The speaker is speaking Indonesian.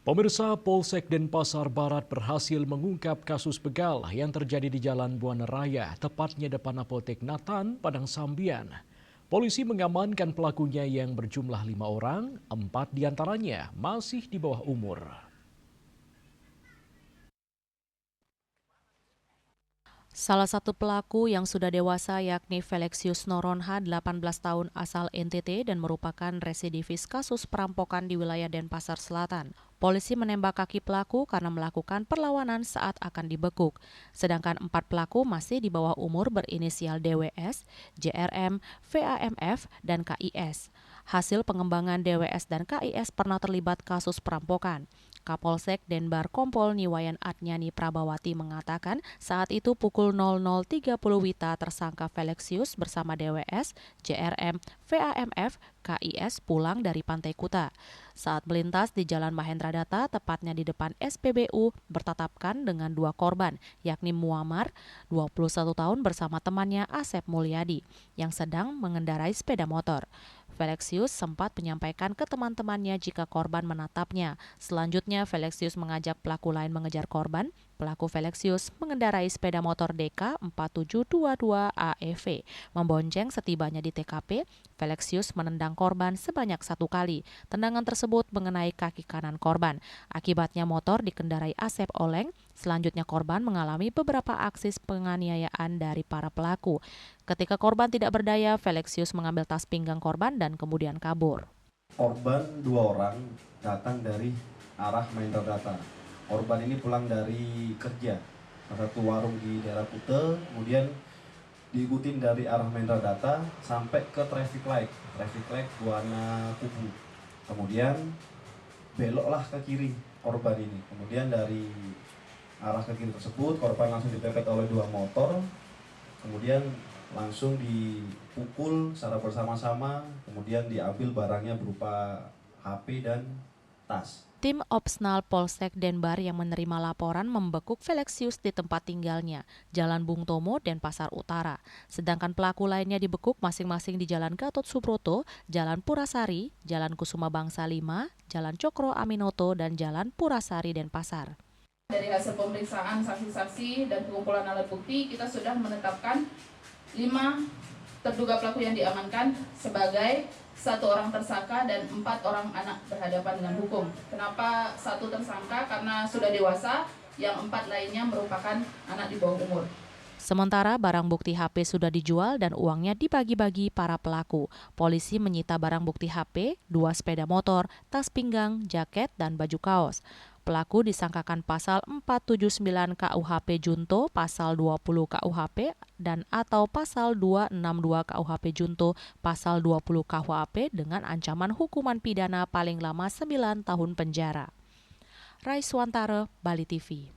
Pemirsa, Polsek Denpasar Barat berhasil mengungkap kasus begal yang terjadi di Jalan Buana Raya, tepatnya depan Apotek Natan, Padang Sambian. Polisi mengamankan pelakunya yang berjumlah 5 orang, 4 diantaranya masih di bawah umur. Salah satu pelaku yang sudah dewasa yakni Felexius Noronha, 18 tahun asal NTT dan merupakan residivis kasus perampokan di wilayah Denpasar Selatan. Polisi menembak kaki pelaku karena melakukan perlawanan saat akan dibekuk. Sedangkan 4 pelaku masih di bawah umur berinisial DWS, JRM, VAMF, dan KIS. Hasil pengembangan DWS dan KIS pernah terlibat kasus perampokan. Kapolsek Denbar Kompol Niwayan Adnyani Prabawati mengatakan saat itu pukul 00.30 WITA tersangka Felexius bersama DWS, JRM, VAMF, KIS pulang dari Pantai Kuta. Saat melintas di Jalan Mahendra Data, tepatnya di depan SPBU, bertatapkan dengan 2 korban, yakni Muammar, 21 tahun bersama temannya Asep Mulyadi, yang sedang mengendarai sepeda motor. Felexius sempat menyampaikan ke teman-temannya jika korban menatapnya. Selanjutnya, Felexius mengajak pelaku lain mengejar korban. Pelaku Felexius mengendarai sepeda motor DK 4722 AEV. Membonceng setibanya di TKP, Felexius menendang korban sebanyak 1 kali. Tendangan tersebut mengenai kaki kanan korban. Akibatnya motor dikendarai Asep oleng. Selanjutnya korban mengalami beberapa aksi penganiayaan dari para pelaku. Ketika korban tidak berdaya, Felexius mengambil tas pinggang korban dan kemudian kabur. Korban 2 orang datang dari arah Mahendra Data. Korban ini pulang dari kerja, salah satu warung di daerah Kute, kemudian diikutin dari arah Mahendra Data sampai ke traffic light Buana Kubu. Kemudian beloklah ke kiri korban ini. Kemudian dari arah ke kiri tersebut korban langsung dipepet oleh 2 motor. Kemudian langsung dipukul secara bersama-sama, kemudian diambil barangnya berupa HP dan tas. Tim Opsnal Polsek Denbar yang menerima laporan membekuk Felexius di tempat tinggalnya, Jalan Bung Tomo, Denpasar Utara. Sedangkan pelaku lainnya dibekuk masing-masing di Jalan Gatot Subroto, Jalan Purasari, Jalan Kusuma Bangsa 5, Jalan Cokro Aminoto, dan Jalan Purasari, Denpasar. Dari hasil pemeriksaan saksi-saksi dan pengumpulan alat bukti, kita sudah menetapkan 5 terduga pelaku yang diamankan sebagai 1 orang tersangka dan 4 orang anak berhadapan dengan hukum. Kenapa 1 tersangka? Karena sudah dewasa, yang 4 lainnya merupakan anak di bawah umur. Sementara barang bukti HP sudah dijual dan uangnya dibagi-bagi para pelaku. Polisi menyita barang bukti HP, 2 sepeda motor, tas pinggang, jaket, dan baju kaos. Pelaku disangkakan pasal 479 KUHP Junto, pasal 20 KUHP, dan atau pasal 262 KUHP Junto, pasal 20 KUHP dengan ancaman hukuman pidana paling lama 9 tahun penjara. Raiswantara, Bali TV.